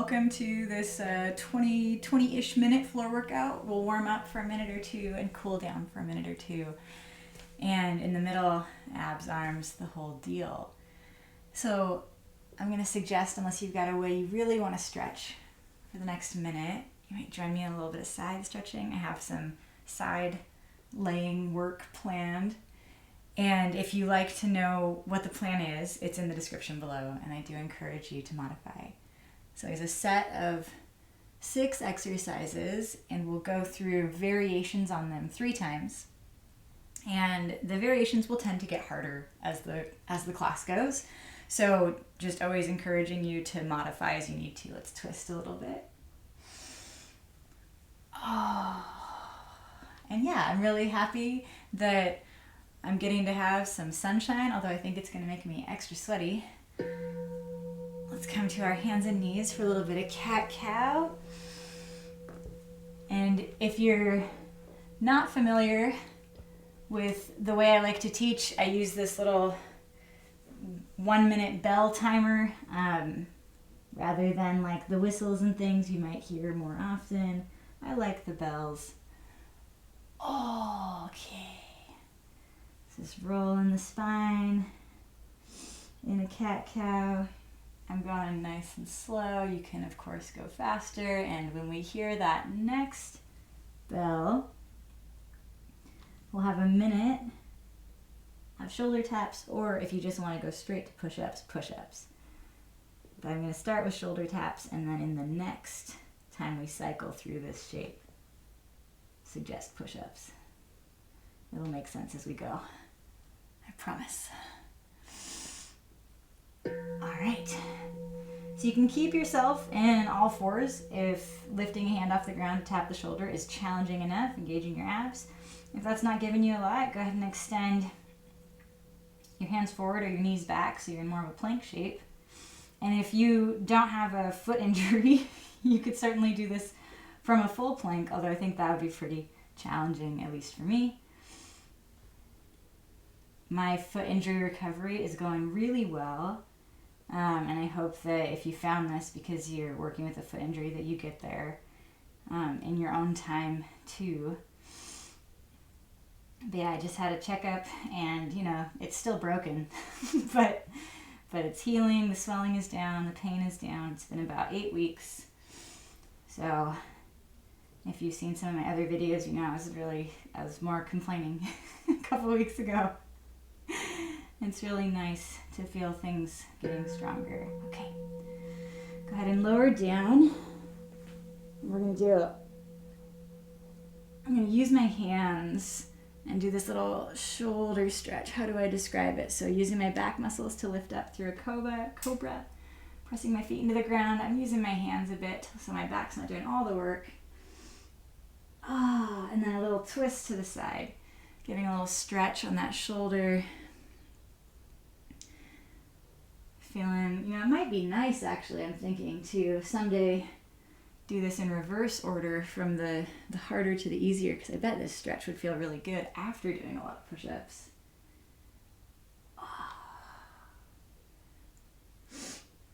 welcome to this 20-ish minute floor workout. We'll warm up for a minute or two and cool down for a minute or two. And in the middle, abs, arms, the whole deal. So I'm going to suggest, unless you've got a way you really want to stretch for the next minute, you might join me in a little bit of side stretching. I have some side laying work planned. And if you like to know what the plan is, it's in the description below, and I do encourage you to modify. So there's a set of 6 exercises, and we'll go through variations on them 3 times. And the variations will tend to get harder as the class goes. So just always encouraging you to modify as you need to. Let's twist a little bit. Oh. And yeah, I'm really happy that I'm getting to have some sunshine, although I think it's going to make me extra sweaty. Let's come to our hands and knees for a little bit of cat-cow. And if you're not familiar with the way I like to teach, I use this little 1-minute bell timer rather than like the whistles and things you might hear more often. I like the bells. Oh, okay. Just roll in the spine in a cat-cow. I'm going nice and slow. You can, of course, go faster. And when we hear that next bell, we'll have a minute of shoulder taps, or if you just want to go straight to push-ups, push-ups. But I'm going to start with shoulder taps, and then in the next time we cycle through this shape, suggest push-ups. It'll make sense as we go. I promise. All right. So you can keep yourself in all fours if lifting a hand off the ground to tap the shoulder is challenging enough, engaging your abs. If that's not giving you a lot, go ahead and extend your hands forward or your knees back so you're in more of a plank shape. And if you don't have a foot injury, you could certainly do this from a full plank, although I think that would be pretty challenging, at least for me. My foot injury recovery is going really well, and I hope that if you found this because you're working with a foot injury that you get there in your own time too. But yeah, I just had a checkup, and it's still broken, but it's healing. The swelling is down, the pain is down. It's been about 8 weeks. So if you've seen some of my other videos, I was more complaining a couple weeks ago. It's really nice to feel things getting stronger. Okay, go ahead and lower down. I'm going to use my hands and do this little shoulder stretch. How do I describe it? So using my back muscles to lift up through a cobra, pressing my feet into the ground. I'm using my hands a bit so my back's not doing all the work. And then a little twist to the side, getting a little stretch on that shoulder. Feeling, it might be nice actually, I'm thinking, to someday do this in reverse order from the harder to the easier, because I bet this stretch would feel really good after doing a lot of push-ups.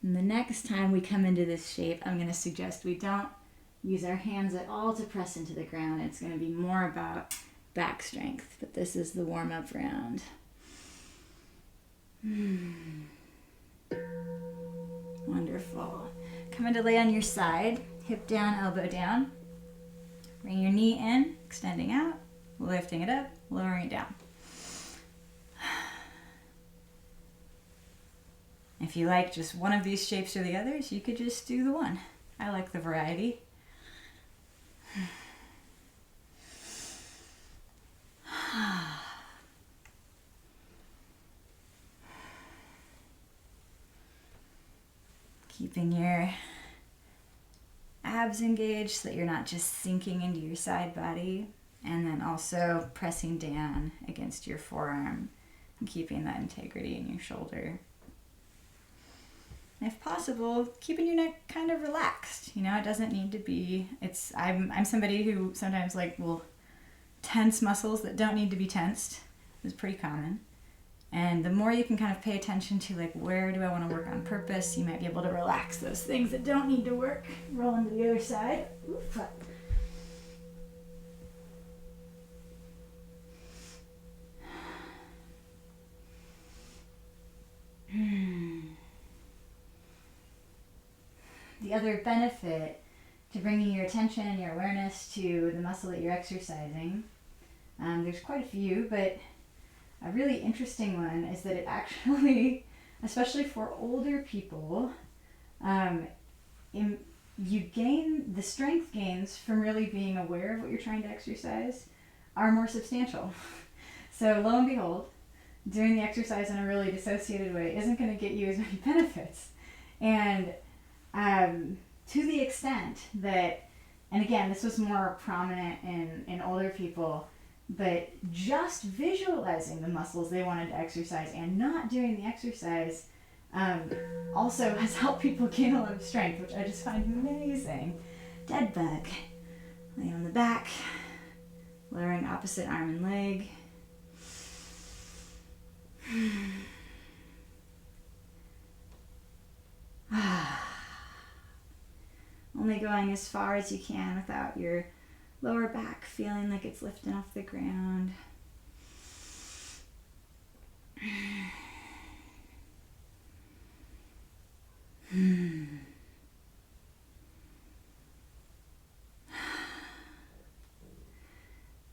And the next time we come into this shape, I'm going to suggest we don't use our hands at all to press into the ground. It's going to be more about back strength, but this is the warm-up round. Wonderful. Come into lay on your side, hip down, elbow down. Bring your knee in, extending out, lifting it up, lowering it down. If you like just one of these shapes or the others, you could just do the one. I like the variety. Keeping your abs engaged so that you're not just sinking into your side body, and then also pressing down against your forearm and keeping that integrity in your shoulder. And if possible, keeping your neck kind of relaxed. It doesn't need to be, I'm somebody who sometimes will tense muscles that don't need to be tensed. It's pretty common. And the more you can kind of pay attention to like, where do I want to work on purpose, you might be able to relax those things that don't need to work. Roll into the other side. Oof. The other benefit to bringing your attention and your awareness to the muscle that you're exercising, there's quite a few, but a really interesting one is that it actually, especially for older people, you gain, the strength gains from really being aware of what you're trying to exercise are more substantial. So lo and behold, doing the exercise in a really dissociated way isn't going to get you as many benefits. And to the extent that, and again, this was more prominent in older people, but just visualizing the muscles they wanted to exercise and not doing the exercise also has helped people gain a lot of strength, which I just find amazing. Dead bug. Lay on the back, lowering opposite arm and leg. Only going as far as you can without your lower back feeling like it's lifting off the ground.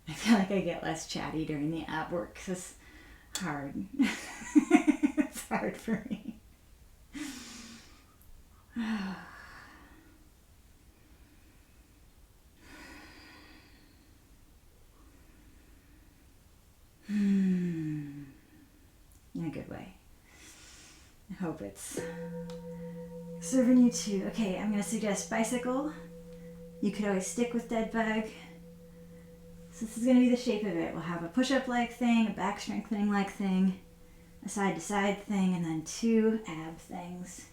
I feel like I get less chatty during the ab work because it's hard. It's hard for me. In a good way. I hope it's serving you too. Okay, I'm going to suggest bicycle. You could always stick with dead bug. So this is going to be the shape of it. We'll have a push-up leg thing, a back strengthening leg thing, a side-to-side thing, and then 2 ab things.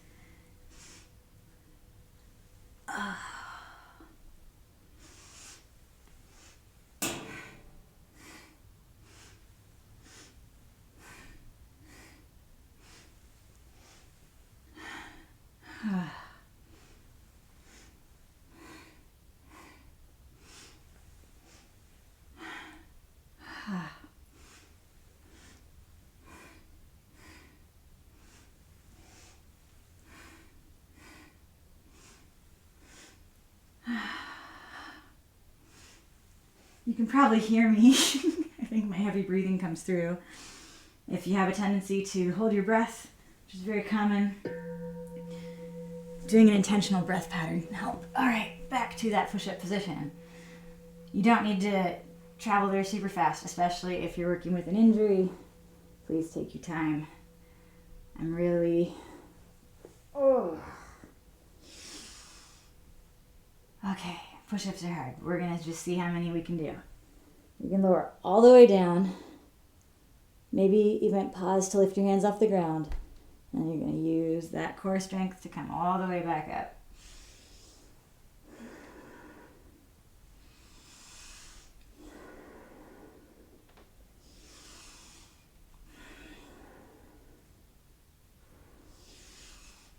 You can probably hear me. I think my heavy breathing comes through. If you have a tendency to hold your breath, which is very common, doing an intentional breath pattern can help. All right, back to that push-up position. You don't need to travel there super fast, especially if you're working with an injury. Please take your time. I'm really... Okay, push-ups are hard. We're going to just see how many we can do. You can lower all the way down. Maybe even pause to lift your hands off the ground. And you're going to use that core strength to come all the way back up.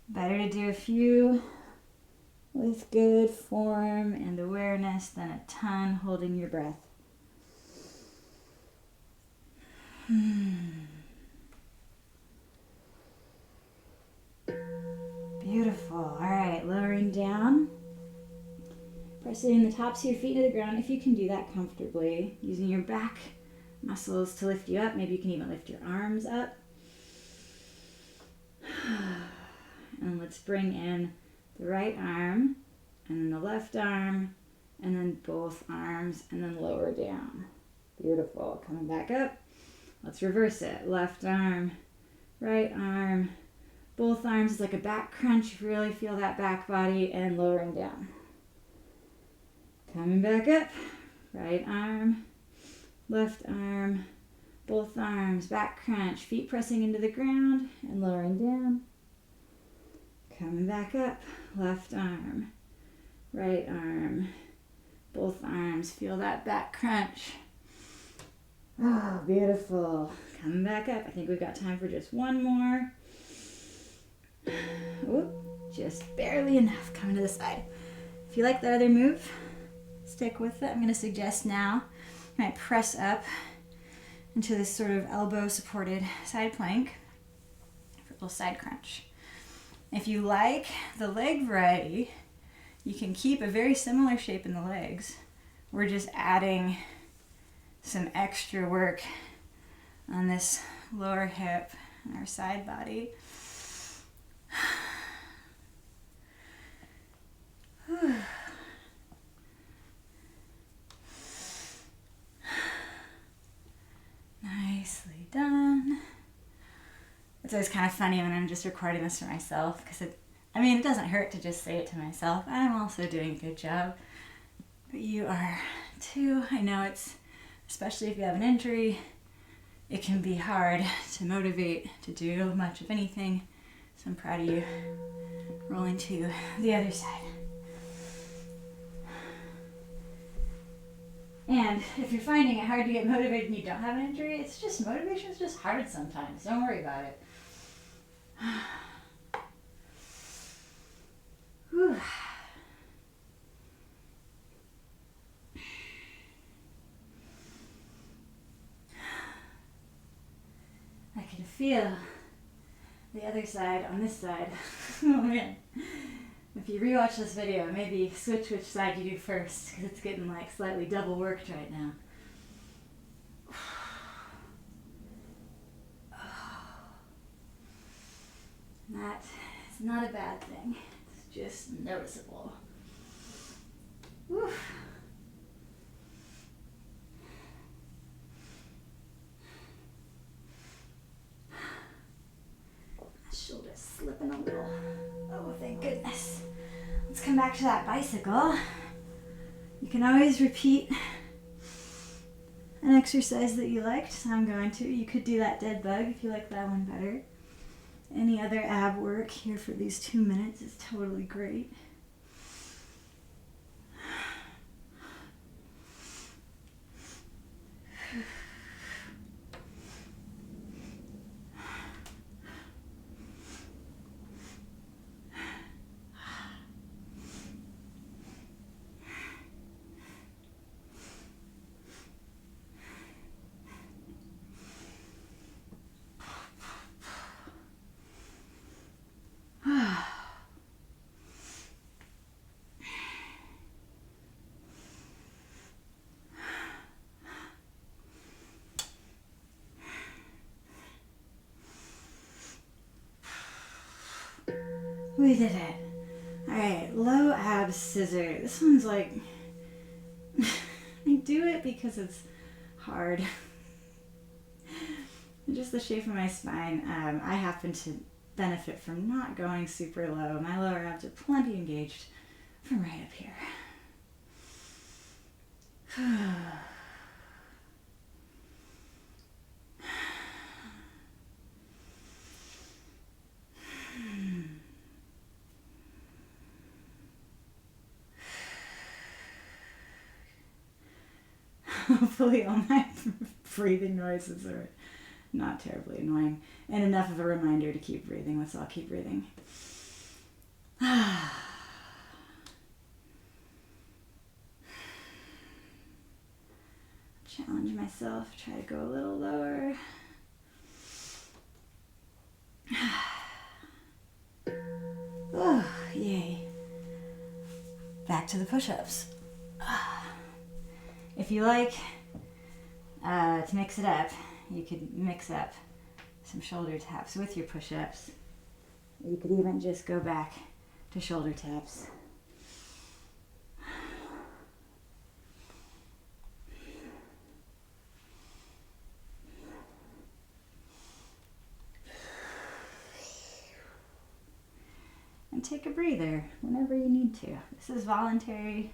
Better to do a few with good form and awareness than a ton holding your breath. Beautiful. All right, lowering down. Pressing the tops of your feet to the ground if you can do that comfortably. Using your back muscles to lift you up. Maybe you can even lift your arms up. And let's bring in the right arm, and then the left arm, and then both arms, and then lower down. Beautiful. Coming back up. Let's reverse it. Left arm, right arm, both arms is like a back crunch. Really feel that back body, and lowering down. Coming back up. Right arm, left arm, both arms, back crunch, feet pressing into the ground, and lowering down. Coming back up, left arm, right arm, both arms. Feel that back crunch. Oh, beautiful. Come back up. I think we've got time for just one more. Oop, just barely enough. Coming to the side. If you like the other move, stick with it. I'm going to suggest now you might press up into this sort of elbow supported side plank for a little side crunch. If you like the leg variety, you can keep a very similar shape in the legs. We're just adding some extra work on this lower hip and our side body. Nicely done. It's always kind of funny when I'm just recording this for myself because it doesn't hurt to just say it to myself. I'm also doing a good job. But you are too. I know it's, especially if you have an injury, it can be hard to motivate to do much of anything. So I'm proud of you. Rolling to the other side. And if you're finding it hard to get motivated and you don't have an injury, it's just, motivation's just hard sometimes. Don't worry about it. Whew. I can feel the other side on this side. Oh man. If you rewatch this video, maybe switch which side you do first, because it's getting like slightly double worked right now. That is not a bad thing. It's just noticeable. Whew. My shoulder's slipping a little. Oh, thank goodness. Let's come back to that bicycle. You can always repeat an exercise that you liked, so I'm going to. You could do that dead bug if you like that one better. Any other ab work here for these 2 minutes is totally great. We did it. Alright, low abs scissor. This one's like, I do it because it's hard. Just the shape of my spine. I happen to benefit from not going super low. My lower abs are plenty engaged from right up here. Hopefully all my breathing noises are not terribly annoying and enough of a reminder to keep breathing. Let's all keep breathing. Challenge myself, try to go a little lower. Oh, yay. Back to the push-ups. If you like to mix it up, you could mix up some shoulder taps with your push-ups. You could even just go back to shoulder taps. And take a breather whenever you need to. This is voluntary.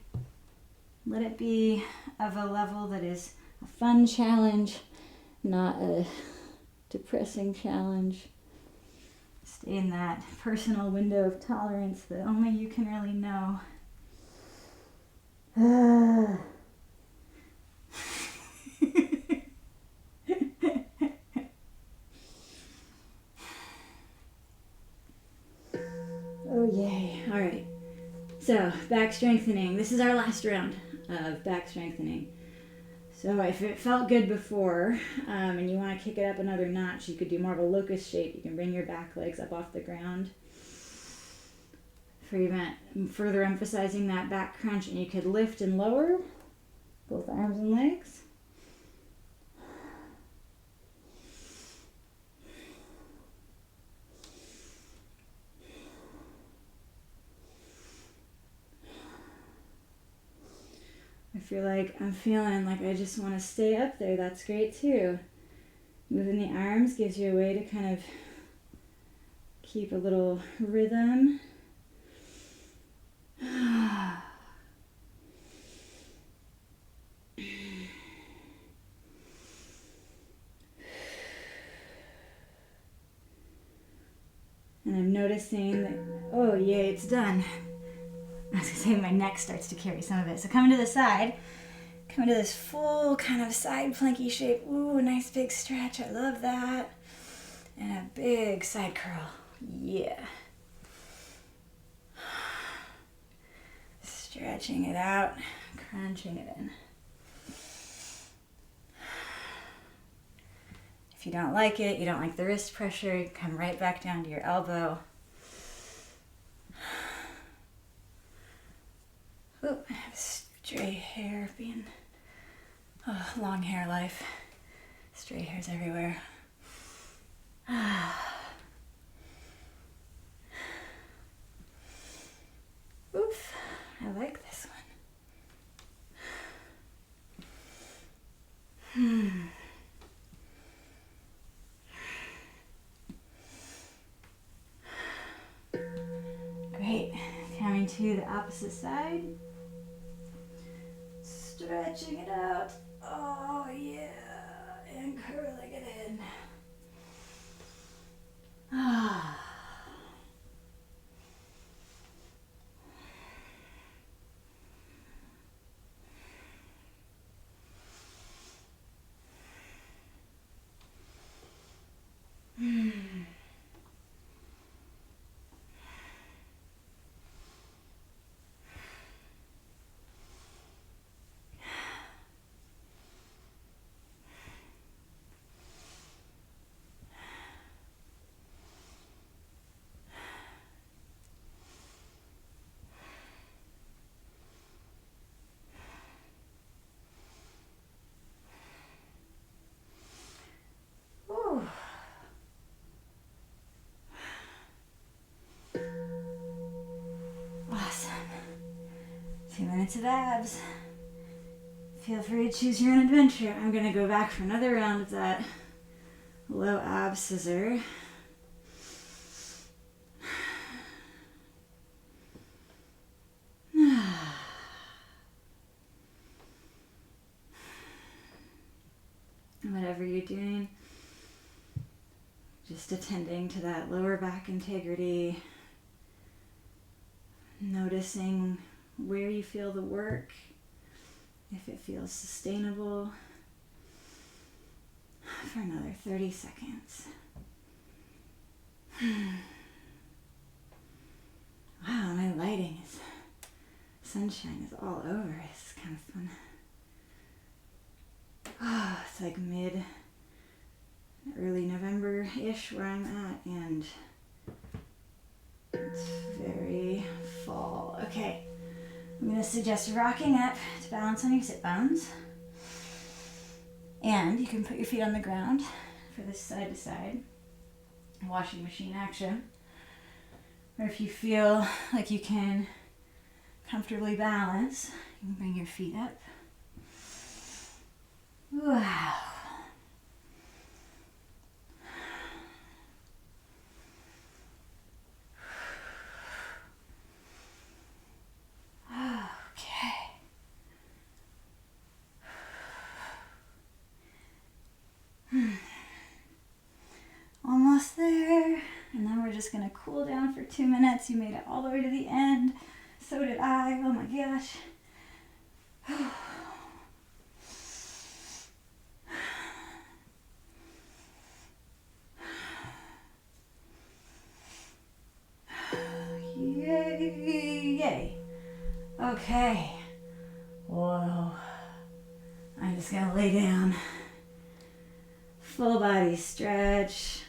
Let it be of a level that is a fun challenge, not a depressing challenge. Stay in that personal window of tolerance that only you can really know. Oh, yay. All right. So, back strengthening. This is our last round of back strengthening. So if it felt good before, and you want to kick it up another notch, you could do more of a locust shape. You can bring your back legs up off the ground for even further emphasizing that back crunch, and you could lift and lower both arms and legs. If you're like, I'm feeling like I just want to stay up there, that's great too. Moving the arms gives you a way to kind of keep a little rhythm. And I'm noticing that, oh yay, it's done. I was gonna say my neck starts to carry some of it. So coming to the side, coming to this full kind of side planky shape. Ooh, nice big stretch, I love that. And a big side curl, yeah. Stretching it out, crunching it in. If you don't like it, you don't like the wrist pressure, you come right back down to your elbow. Ooh, I have stray hair being, oh, long hair life. Stray hairs everywhere. Oof, I like this one. Great. Coming to the opposite side. Stretching it out. Oh yeah. And curling it in. Ah. Awesome. 2 minutes of abs. Feel free to choose your own adventure. I'm gonna go back for another round of that low ab scissor. Whatever you're doing, just attending to that lower back integrity, noticing where you feel the work, if it feels sustainable, for another 30 seconds. Wow, my lighting is, sunshine is all over. It's kind of fun. Oh, it's like early November-ish where I'm at, and it's very fall. Okay, I'm going to suggest rocking up to balance on your sit bones. And you can put your feet on the ground for this side to side washing machine action. Or if you feel like you can comfortably balance, you can bring your feet up. Wow. Okay. Almost there. And then we're just going to cool down for 2 minutes. You made it all the way to the end. So did I. Oh my gosh. Yeah. Yay. Okay. Whoa. I'm just gonna lay down. Full body stretch.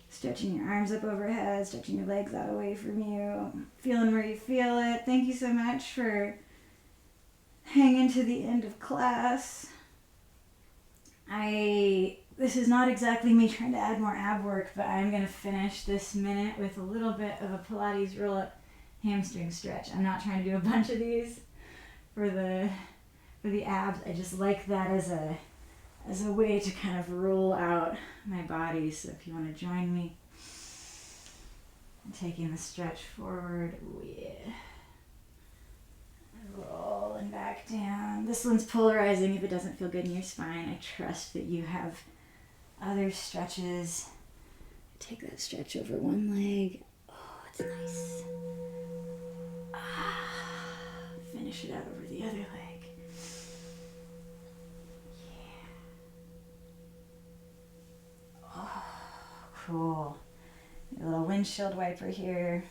Stretching your arms up overhead, stretching your legs out away from you. Feeling where you feel it. Thank you so much for hanging to the end of class. This is not exactly me trying to add more ab work, but I'm going to finish this minute with a little bit of a Pilates roll-up hamstring stretch. I'm not trying to do a bunch of these for the abs. I just like that as a way to kind of roll out my body. So if you want to join me, I'm taking the stretch forward. Oh yeah. Rolling back down. This one's polarizing if it doesn't feel good in your spine. I trust that you have other stretches. Take that stretch over one leg. Oh, it's nice. Finish it out over the other leg. Yeah. Oh, cool. A little windshield wiper here.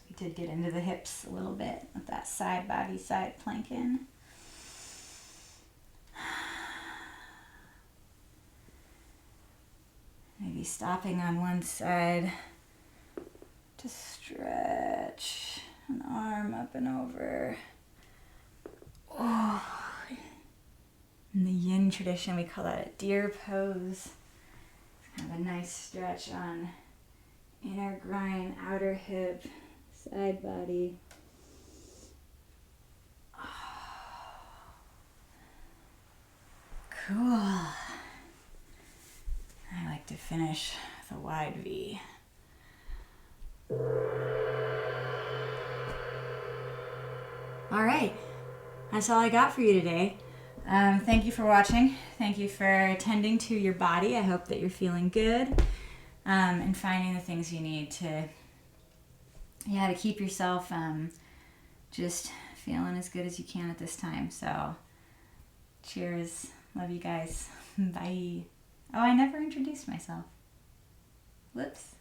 We did get into the hips a little bit with that side body side planking. Maybe stopping on one side to stretch an arm up and over. Oh. In the yin tradition, we call that a deer pose. It's kind of a nice stretch on inner groin, outer hip, side body. Oh. Cool. I like to finish with a wide V. All right, that's all I got for you today. Thank you for watching. Thank you for attending to your body. I hope that you're feeling good and finding the things you need to keep yourself just feeling as good as you can at this time. So, cheers. Love you guys. Bye. Oh, I never introduced myself. Whoops.